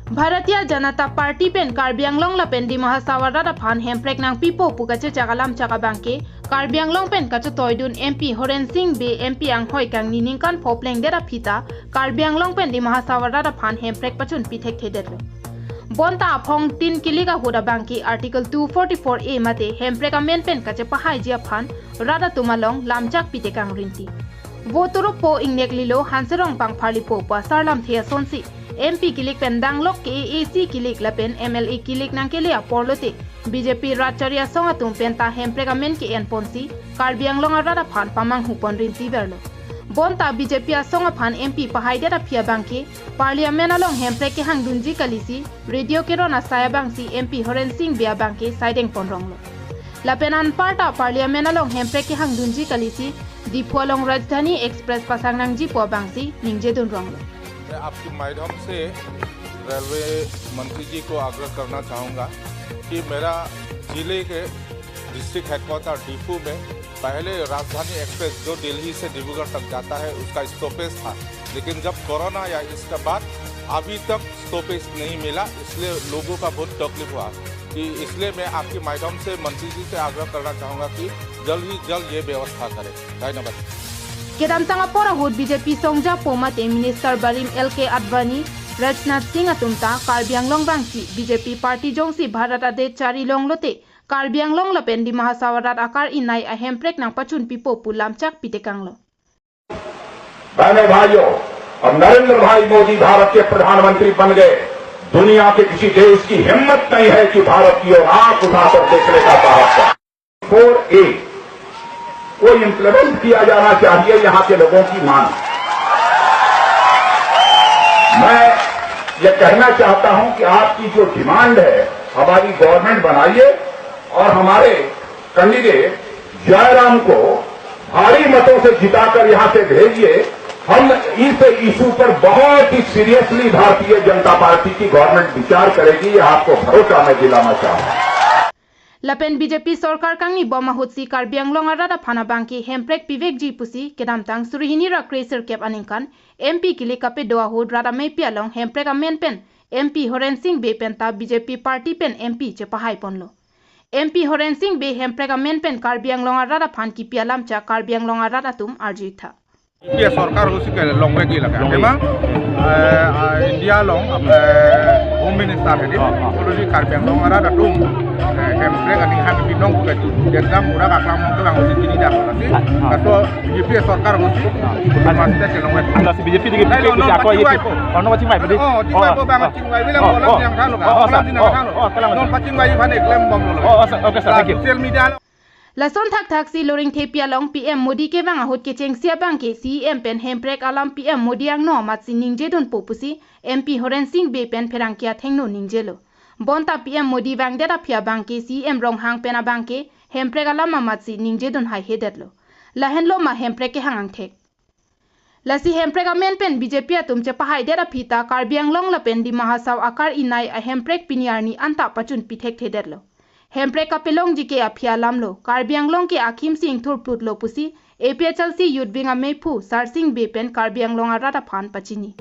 Bharatiya Janata party pen Karbi Anglong ला pen दिमाहा Savara फान हेम्प्रेक नांग पिपो पुकाचे चगालाम चगा बांके Karbi Anglong pen काचे तोयदुन एमपी होरेन सिंह बे एमपी आंगहोय कांग निनिंगकान फोपलेंग देरा फिता कार्बी आंगलोंग पेन दिमाहा सावरा फान हेम्प्रेक पचुन पिथेक थेदेलो बोंता अफोंग 3 किलिगा हुदा बांकी आर्टिकल 244A मते हेम्प्रेक मेन पेन काचे पहाय जिया फान रादा तुमालोंग लामचाक पितेकांग रिंती वोतुरो पो इंगनेक लिलो हांसरंग पांग फाली पो पासारलाम थिया सोनसी MP किलिक पेन दांगलोक के AC किलिक लपेन MLA किलिक नांग के लिया पोरलोते BJP राजचर्या सोंगा तुम पेन ता हेम्प्रेक मेन के एन पोंसी कार्बी आंगलोंग रादा फान पामांग हुपन रिंती बेरलो बोंता BJP सोंगा फान MP पहाय देरा फिया बांके पार्लियामेंट अलोंग हेम्प्रेक के हांग दुंजी कलिसी रेडियो के रोना साया बांगसी MP होरेन सिंह बिया बांके साइडेंग पोन रोंगलो लपेनान पार्टा पार्लियामेंट अलोंग हेम्प्रेक के हांग दुंजी कलिसी दीपुअलोंग राजधानी एक्सप्रेस पासांगनांग जी पो बांगसी निंजे दुन रोंगलो। आपके माध्यम से रेलवे मंत्री जी को आग्रह करना चाहूँगा कि मेरा जिले के डिस्ट्रिक्ट हेडक्वार्टर डिपू में पहले राजधानी एक्सप्रेस जो दिल्ली से डिब्रूगढ़ तक जाता है उसका स्टॉपेज था, लेकिन जब कोरोना या इसके बाद अभी तक स्टॉपेज नहीं मिला, इसलिए लोगों का बहुत तकलीफ हुआ कि इसलिए मैं आपके माध्यम से मंत्री जी से आग्रह करना चाहूँगा कि जल्द ही जल्द ये व्यवस्था करें। धन्यवाद। केदाम तंगापोरा हुद BJP सोंगजा पोमते मिनिस्टर बरीम LK आडवाणी राजनाथ सिंह अतुमता कार्बी आंगलोंग बांगसी BJP पार्टी जोंगसी भारत आदे चारी लोंगलोते कार्बी आंगलोंग लपेन दिमाहा सावरात आकार इनाई हेम्प्रेक नांग पचुन पिपो पुलामचाक पितेकांगलो। बहनों भाइयों, अब नरेंद्र भाई मोदी भारत के प्रधानमंत्री बन गए। दुनिया के किसी देश की हिम्मत नहीं है कि भारत की ओर आंख उठाकर देखने का साहस है। 4A वो इम्प्लीमेंट किया जाना चाहिए, यहां के लोगों की मांग। मैं ये कहना चाहता हूं कि आपकी जो डिमांड है हमारी गवर्नमेंट बनाइए और हमारे कैंडिडेट जयराम को भारी मतों से जिताकर यहां से भेजिए। हम इस इशू पर बहुत ही सीरियसली भारतीय जनता पार्टी की गवर्नमेंट विचार करेगी, यह आपको भरोसा मैं दिलाना चाहता हूं। लपेन BJP सरकार कांगनी बमा हुत्सी कार्बी आंगलोंग रादा फाना बांकी हेम्प्रेक पिवेक जी पुसी केदामतांग सुरिहिनी रा क्रेसर केप अनिंगकान MP किले कपे दोआ हुद रादा मे पियालोंग हेम्प्रेक मेन पेन MP होरेन सिंह बे पेन ता BJP पार्टी पेन MP चे पहाय पोनलो MP होरेन सिंह बे हेम्प्रेक मेन पेन कार्बी आंगलोंग रादा फान की पियालाम चा कार्बी आंगलोंग रादा तुम अर्जी था ये सरकार हो सके लॉन्ग की लगा एमा इंडिया लॉन्ग होम मिनिस्टर है ऑलरेडी कार्बी आंगलोंग रादा तुम हेम्प्रेक अनि हामी बिनोंग के एकदम पूरा काकलाम मंगला होसी तिनी दा होसी तो BJP सरकार होसी मास्टर के लॉन्ग अंदा BJP दिखे जाको ये ono paching bai bodi oh ko bang paching bai bilang bola yang thalo ka bola din ka thalo non paching bai bhan claim bom lo okay sir thank you social media लसन थक थक सी लोरिंग थे पियालोंग PM Modi के वांग हुद के चेंगसिया बांग के CM pen हेम्प्रेक आलाम PM Modi आंग no मातसी निंजे दुन पोपुसी MP होरेन सिंह बे पेन फेरांकिया थेंगनो निंजेलो बोंता PM मोदी वांग देरा फिया बांग के CM रोंग हांग पेना बांग के हेम्प्रेक आलाम मातसी निंजे दुन हाई हेडेटलो लहनलो मा हेम्प्रेक के हांग थे लसी हेम्प्रेक मेन पेन BJP तुमचे पहाय देरा फिता कार्बी आंगलोंग लपेन दि महासाव आकार इनाई हेम्प्रेक पिनियारनी अंता पचुन पिथेक थेडेटलो हेम्प्रेक कपिलोंग जी के अफिया लामलो कार्बी आंगलोंग के आखिमसी इंथुर प्लुटलो पुसी APHLC युद्धबिंगा मेफु सारसिंग बेपेन कार्बी आंगलोंग रादा फान पचिनी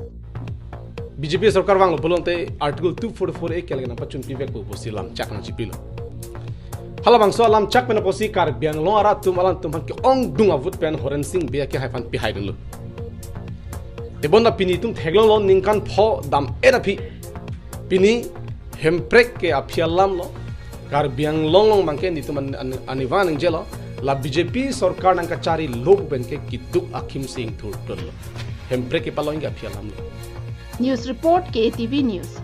BJP सरकार वांगलो बोलंते आर्टिकल 244A केलगना पचुन पिवेक को पुसी लाम चकना चिपिलो हलाबांगसो लाम चक पेन पोसी कार्बी आंगलोंग आरा तुम अलान तुम के ओंग दुंगा वुड पेन होरेन सिंह बे के हाइफान पि हाइदलो देबोंदा पिनी तुम थेगलों लो निंकान फो दाम एराफी पिनी हेम्प्रेक के अफिया लामलो कार्बी आंगलोंग मांके नितुम अनिवान इंजेलो ला BJP सरकार नंका चारी लोग बनके कितुक अखिमसी इंथुर टलो हेम्प्रेक के पालोंग अफिया लामलो न्यूज़ रिपोर्ट के ATV न्यूज़।